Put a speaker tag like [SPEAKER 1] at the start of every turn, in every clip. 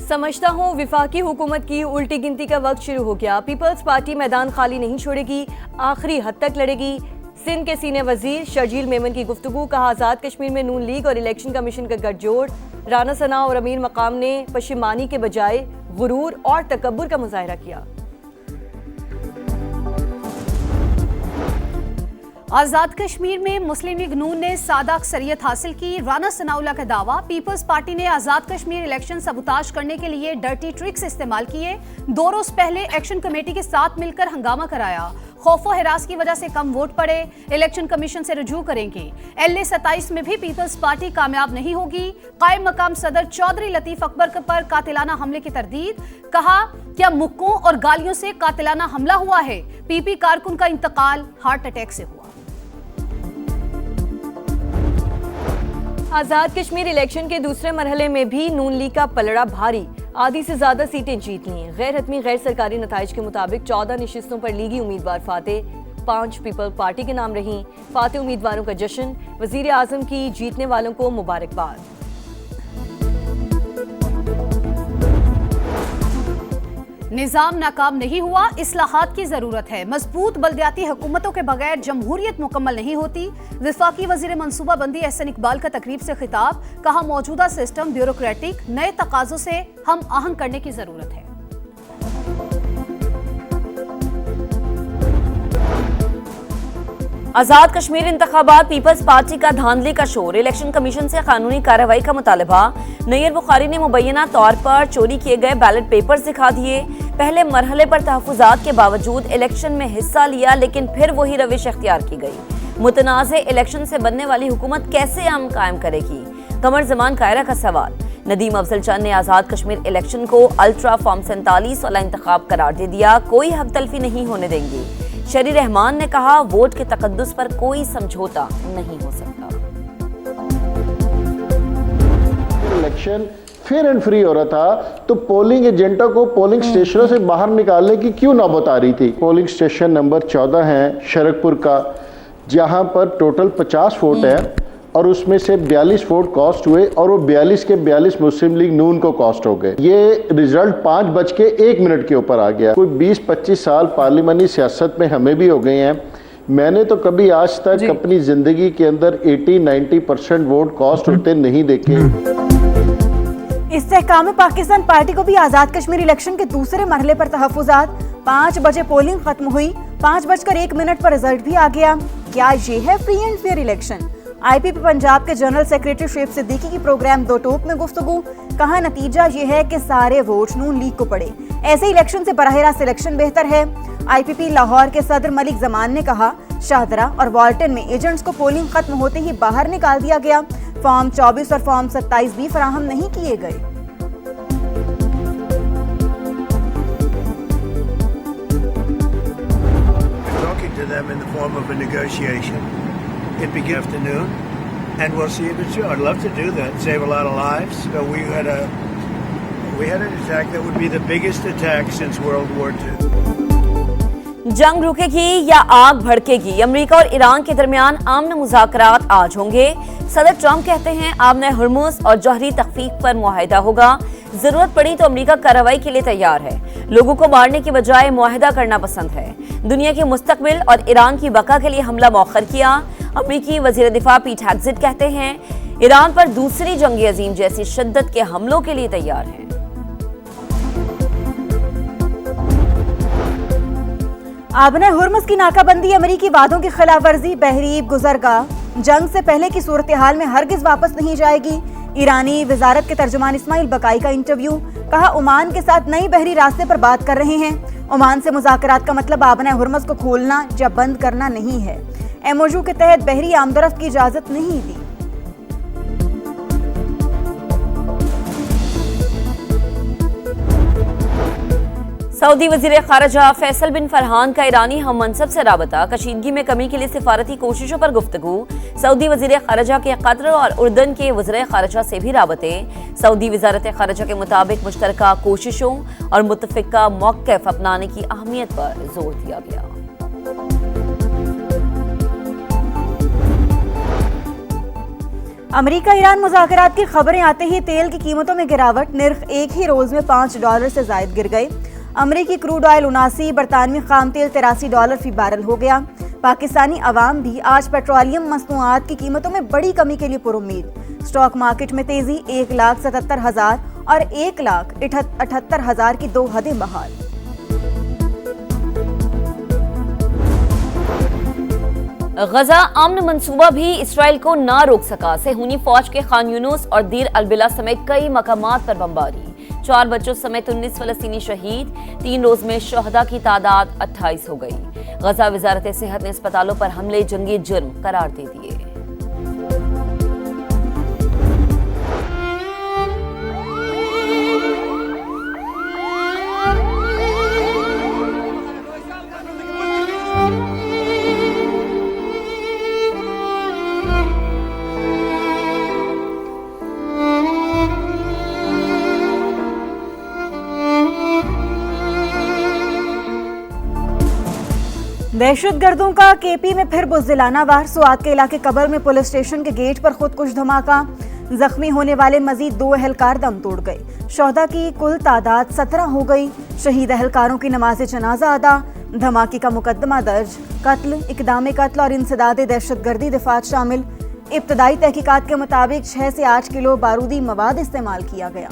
[SPEAKER 1] समझता हूँ विफाकी हुकूमत की उल्टी गिनती का वक्त शुरू हो गया। पीपल्स पार्टी मैदान खाली नहीं छोड़ेगी, आखिरी हद तक लड़ेगी। सिंध के सीनियर वजीर शर्जील मेमन की गुफ्तगू। कहा आज़ाद कश्मीर में नून लीग और इलेक्शन कमीशन का गठजोड़। राना सना और अमीर मकाम ने पशिमानी के बजाय गुरूर और तकब्बुर का मुजाहरा किया।
[SPEAKER 2] आजाद कश्मीर में मुस्लिम लीग नून ने सादा अक्सरियत हासिल की। राना सनाउल्लाह का दावा, पीपल्स पार्टी ने आजाद कश्मीर इलेक्शन सबूताज करने के लिए डर्टी ट्रिक्स इस्तेमाल किए। 2 रोज पहले एक्शन कमेटी के साथ मिलकर हंगामा कराया। खौफो हिरास की वजह से कम वोट पड़े। इलेक्शन कमीशन से रुजू करेंगे। LA 27 में भी पीपल्स पार्टी कामयाब नहीं होगी। कायम मकाम सदर चौधरी लतीफ अकबर पर कातिलाना हमले की तरदीद। कहा, क्या मुक्कों और गालियों से कातिलाना हमला हुआ है? PP कारकुन का इंतकाल हार्ट अटैक से हुआ।
[SPEAKER 1] आज़ाद कश्मीर इलेक्शन के दूसरे मरहले में भी नून लीग का पलड़ा भारी। आधी से ज्यादा सीटें जीत ली। गैर हतमी गैर सरकारी नताइज के मुताबिक 14 नशिस्तों पर लीगी उम्मीदवार फाते। 5 पीपल पार्टी के नाम रहीं। फाते उम्मीदवारों का जश्न। वजीर आजम की जीतने वालों को मुबारकबाद।
[SPEAKER 2] निजाम नाकाम नहीं हुआ, इस्लाहात की जरूरत है। मजबूत बल्दियाती हुकूमतों के बगैर जमहूरियत मुकम्मल नहीं होती। विफाकी वजीर मनसूबाबंदी एहसन इकबाल का तकरीब से खिताब। कहा, मौजूदा सिस्टम ब्यूरोक्रेटिक, नए तकाजों से हम आहंग करने की जरूरत है।
[SPEAKER 3] आजाद कश्मीर इंतखाबात, पीपल्स पार्टी का धांधली का शोर। इलेक्शन कमीशन से कानूनी कार्रवाई का मुतालबा। नैयर बुखारी ने मुबैना तौर पर चोरी किए गए बैलेट पेपर्स दिखा दिए। पहले मरहले पर तहफुजात के बावजूद इलेक्शन में हिस्सा लिया, लेकिन फिर वही रविश अख्तियार की गई। मुतनाज़े इलेक्शन से बनने वाली हुकूमत कैसे अमन कायम करेगी? कमर जमान कायरा का सवाल। नदीम अफजल चंद ने आज़ाद कश्मीर इलेक्शन को अल्ट्रा फॉर्म 47 वाला इंतखाब करार दे दिया। कोई हक तलफी नहीं होने देंगे। शरी रहमान ने कहा, वोट के तकद्दुस पर कोई समझौता नहीं हो सकता।
[SPEAKER 4] इलेक्शन फेयर एंड फ्री हो रहा था, तो पोलिंग एजेंटों को पोलिंग स्टेशनों से बाहर निकालने की क्यों नौबत आ रही थी? पोलिंग स्टेशन नंबर 14 है शरकपुर का, जहां पर टोटल 50 वोट है और उसमें से 42 वोट कॉस्ट हुए और वो 42 के 42 मुस्लिम लीग नून को कॉस्ट हो गए। ये रिजल्ट 5:01 के ऊपर आ गया। कोई 20-25 साल पार्लिमानी सियासत में हमें भी हो गए हैं। मैंने तो कभी आज तक अपनी जिंदगी के अंदर 80-90% वोट कॉस्ट होते नहीं देखे।
[SPEAKER 5] इस्तेहकाम पाकिस्तान पार्टी को भी आजाद कश्मीर इलेक्शन के दूसरे मरहले पर तहफुजात। 5 बजे पोलिंग खत्म हुई, 5:01 पर रिजल्ट भी आ गया। क्या ये है free and fair election? IPP Punjab के जनरल सेक्रेटरी शेख सिद्दीकी की प्रोग्राम दो टोक में गुफ्तगू। कहा, नतीजा ये है कि सारे वोट नून लीग को पड़े। ऐसे इलेक्शन से बराह रास्त इलेक्शन बेहतर है। IPP लाहौर के सदर मलिक जमान ने कहा, शाहदरा और वाल्टन में एजेंट्स को पोलिंग खत्म होते ही बाहर निकाल दिया गया। फॉर्म 24 और फॉर्म 27 भी फराहम नहीं किए गए।
[SPEAKER 6] It began afternoon, and we'll see if it's true. I'd love to do that, save a lot of lives. So we had an attack that would be the biggest attack since World War II.
[SPEAKER 3] जंग रुकेगी या आग भड़केगी? America और Iran के दरमियान आमन मुज़ाकरात आज होंगे। सदर ट्रंप कहते हैं आमन हुर्मुज़ और जौहरी तख्फीफ पर मुआहिदा होगा। जरूरत पड़ी तो अमेरिका कार्रवाई के लिए तैयार है। लोगों को मारने की बजाय मुआहिदा करना पसंद है। दुनिया के मुस्तकबिल और ईरान की बका के लिए हमला मौखर किया। अमेरिकी वजीर दिफा पीट हेग्सेट कहते हैं ईरान पर दूसरी जंग अजीम जैसी शिद्दत के हमलों के लिए तैयार हैं।
[SPEAKER 5] आबना हुर्मुज़ की नाकाबंदी अमेरिकी वादों की खिलाफ वर्जी। बहरीब गुजरगाह जंग से पहले की सूरत हाल में हरगिज वापस नहीं जाएगी। ईरानी वजारत के तर्जुमान इस्माइल बकाई का इंटरव्यू। कहा, ओमान के साथ नई बहरी रास्ते पर बात कर रहे हैं। ओमान से मुज़ाकरात का मतलब आबना हुर्मुज़ को खोलना या बंद करना नहीं है। MOU के तहत बहरी आमदरफ्त की इजाजत नहीं दी।
[SPEAKER 3] सऊदी वजीर खारजा फैसल बिन फरहान का ईरानी हम मनसब से राबता। कशीदगी में कमी के लिए सिफारती कोशिशों पर गुफ्तगू। सऊदी वजीर खारजा के कतर और उर्दन के वज़ीर खारजा से भी राबते। सऊदी वजारत खारजा के मुताबिक मुश्तरका कोशिशों और मुतफ़िका मौक़िफ़ अपनाने की अहमियत पर जोर दिया गया।
[SPEAKER 5] अमेरिका ईरान मुज़ाकरात की खबरें आते ही तेल की कीमतों में गिरावट, निर्ख एक ही रोज में $5 से जायद गिर गए। अमेरिकी क्रूड ऑयल 79, बरतानवी खाम तेल $83 फी बैरल हो गया। पाकिस्तानी अवाम भी आज पेट्रोलियम मसनूआत की कीमतों में बड़ी कमी के लिए पुरुम्मीद। स्टॉक मार्केट में तेजी, 1,77,000 और 1,78,000 की दो हदें बहाल।
[SPEAKER 3] गजा अमन मंसूबा भी इसराइल को ना रोक सका। सेहूनी फौज के खान यूनुस और दीर अलबिला समेत कई मकामात पर बमबारी। 4 बच्चों समेत 19 फलस्तीनी शहीद। 3 रोज में शहदा की तादाद 28 हो गई। गजा वजारत सेहत ने अस्पतालों पर हमले जंगी जुर्म करार दे दिए।
[SPEAKER 5] दहशतगर्दों का केपी में फिर बुज़दिलाना वार। सुआत के इलाके कबर में पुलिस स्टेशन के गेट पर खुदकुश धमाका। जख्मी होने वाले मजीद 2 एहलकार दम तोड़ गए। शोहदा की कुल तादाद 17 हो गई। शहीद एहलकारों की नमाज जनाजा अदा। धमाके का मुकदमा दर्ज। कत्ल, इक़दाम कत्ल और इंसदाद दहशतगर्दी दिफात शामिल। इब्तदाई तहकीकात के मुताबिक 6 से 8 किलो बारूदी मवाद इस्तेमाल किया गया।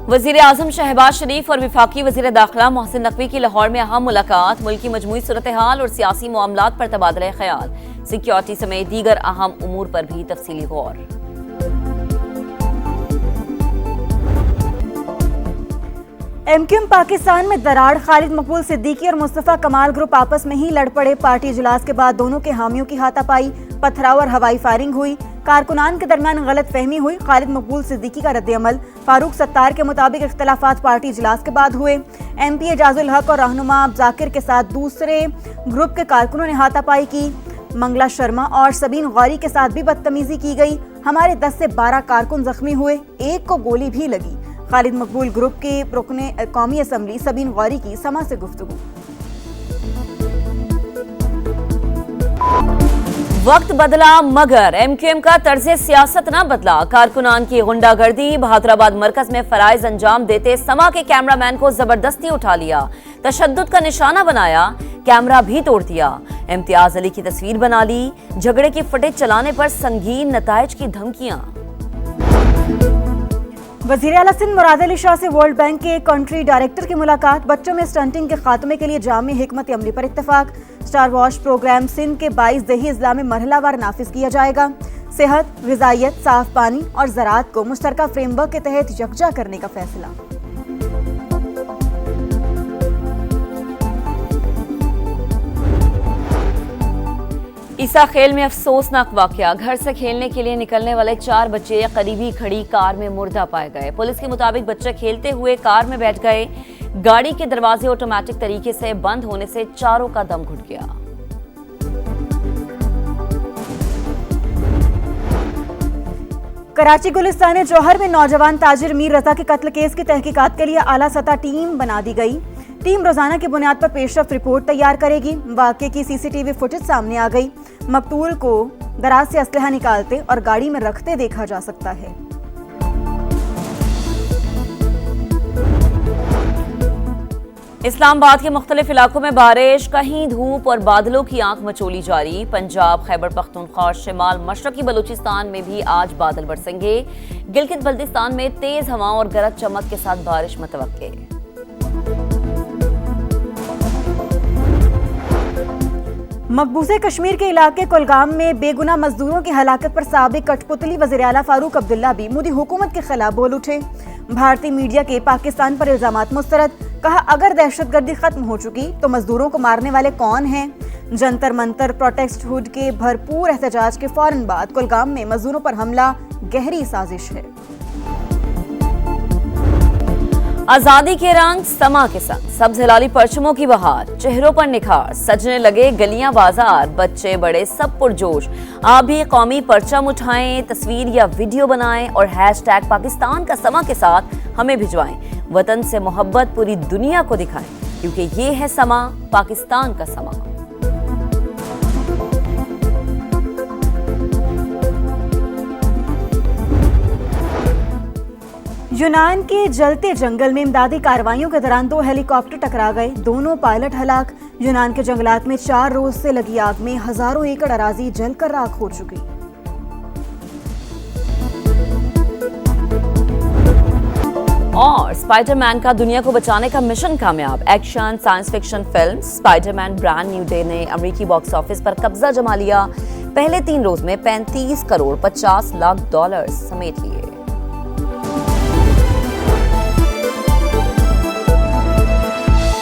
[SPEAKER 3] वजीर आजम शहबाज शरीफ और वफाकी वजीर दाखिला मोहसिन नकवी की लाहौर में अहम मुलाकात। मुल्क की मजमूई सूरत हाल और सियासी मामलात पर तबादला ख्याल। सिक्योरिटी समेत दीगर अहम उमूर पर भी तफसीली गौर।
[SPEAKER 5] एमक्यूएम पाकिस्तान में दरार। खालिद मकबूल सिद्दीकी और मुस्तफ़ा कमाल ग्रुप आपस में ही लड़ पड़े। पार्टी इजलास के बाद दोनों के हामियों की हाथापाई, पथराव और हवाई फायरिंग हुई। कारकुनान के दरमियान गलत फहमी हुई। खालिद मकबूल सिद्दीकी का रद्द-ए-अमल। फारूक सत्तार के मुताबिक इख्तलाफात पार्टी इजलास के बाद हुए। MP एजाजुल हक और रहनुमा जाकिर के साथ दूसरे ग्रुप के कारकुनों ने हाथापाई की। मंगला शर्मा और सबीन गौरी के साथ भी बदतमीजी की गई। हमारे 10 से 12 कारकुन जख्मी हुए, एक को गोली भी लगी। खालिद मकबूल ग्रुप के रुकने कौमी असम्बली सबीन गौरी की समा से गुफ्तगू।
[SPEAKER 3] वक्त बदला मगर एमक्यूएम का तर्ज सियासत न बदला। कारकुनान की गुंडागर्दी। बहादुराबाद मरकज में फराइज अंजाम देते समा के कैमरामैन को जबरदस्ती उठा लिया। तशद्दुद का निशाना बनाया, कैमरा भी तोड़ दिया। इम्तियाज अली की तस्वीर बना ली। झगड़े की फुटेज चलाने पर संगीन नताइज की धमकियां।
[SPEAKER 5] वज़ीर आला सिंध मुराद अली शाह से वर्ल्ड बैंक के कंट्री डायरेक्टर की मुलाकात। बच्चों में स्टंटिंग के खात्मे के लिए जामी हिकमत अमली पर इत्तेफाक। स्टार वॉश प्रोग्राम सिंध के 22 दही अजला में मरहलावार नाफिज किया जाएगा। सेहत, ग़िज़ाइयत, साफ पानी और ज़राअत को मुश्तरका फ्रेमवर्क के तहत यकजा करने का फैसला।
[SPEAKER 3] ईसा खेल में अफसोसनाक वाकया। घर से खेलने के लिए निकलने वाले 4 बच्चे करीबी खड़ी कार में मुर्दा पाए गए। पुलिस के मुताबिक बच्चे खेलते हुए कार में बैठ गए। गाड़ी के दरवाजे ऑटोमेटिक तरीके से बंद होने से चारों का दम घुट गया।
[SPEAKER 5] कराची गुलिस्तान जौहर में नौजवान ताजिर मीर रजा के कत्ल केस की तहकीकात के लिए आला सतह टीम बना दी गई। टीम रोजाना की बुनियाद पर पेशरफ्त रिपोर्ट तैयार करेगी। वाकये की CCTV फुटेज सामने आ गई। मकतूल को दराज से असलहा निकालते और गाड़ी में रखते देखा जा सकता है।
[SPEAKER 3] इस्लामाबाद के मुख्तलिफ इलाकों में बारिश, कहीं धूप और बादलों की आंख मचोली जारी। पंजाब, खैबर पख्तूनख्वा और शिमाल मशरकी बलूचिस्तान में भी आज बादल बरसेंगे। गिलगित बल्तिस्तान में तेज हवाओं और गरज चमक के साथ बारिश मुतवक्के।
[SPEAKER 5] मकबूजे कश्मीर के इलाके कुलगाम में बेगुनाह मजदूरों की हलाकत पर साबिक कठपुतली वज़ीर आला फारूक अब्दुल्ला भी मोदी हुकूमत के खिलाफ बोल उठे। भारतीय मीडिया के पाकिस्तान पर इल्जामात मुस्तरद। कहा, अगर दहशतगर्दी खत्म हो चुकी तो मजदूरों को मारने वाले कौन हैं? जंतर मंतर प्रोटेस्ट हुड के भरपूर एहतजाज के फौरन बाद कुलगाम में मजदूरों पर हमला गहरी साजिश है।
[SPEAKER 3] आजादी के रंग समा के संग सब्ज हिलाली परचमों की बहार, चेहरों पर निखार, सजने लगे गलियां बाजार, बच्चे बड़े सब पुरजोश। आप भी कौमी परचम उठाएं, तस्वीर या वीडियो बनाएं और हैशटैग पाकिस्तान का समा के साथ हमें भिजवाएं। वतन से मोहब्बत पूरी दुनिया को दिखाएं, क्योंकि ये है समा, पाकिस्तान का समा।
[SPEAKER 5] यूनान के जलते जंगल में इमदादी कार्रवाइयों के दौरान 2 हेलीकॉप्टर टकरा गए, दोनों पायलट हलाक। यूनान के जंगलात में 4 रोज से लगी आग में हजारों एकड़ अराजी जलकर राख हो चुकी।
[SPEAKER 3] और स्पाइडरमैन का दुनिया को बचाने का मिशन कामयाब। Action science fiction film Spiderman brand new day ने अमेरिकी बॉक्स ऑफिस पर कब्जा जमा लिया। पहले 3 रोज में $35 करोड़ 50 लाख समेट लिए।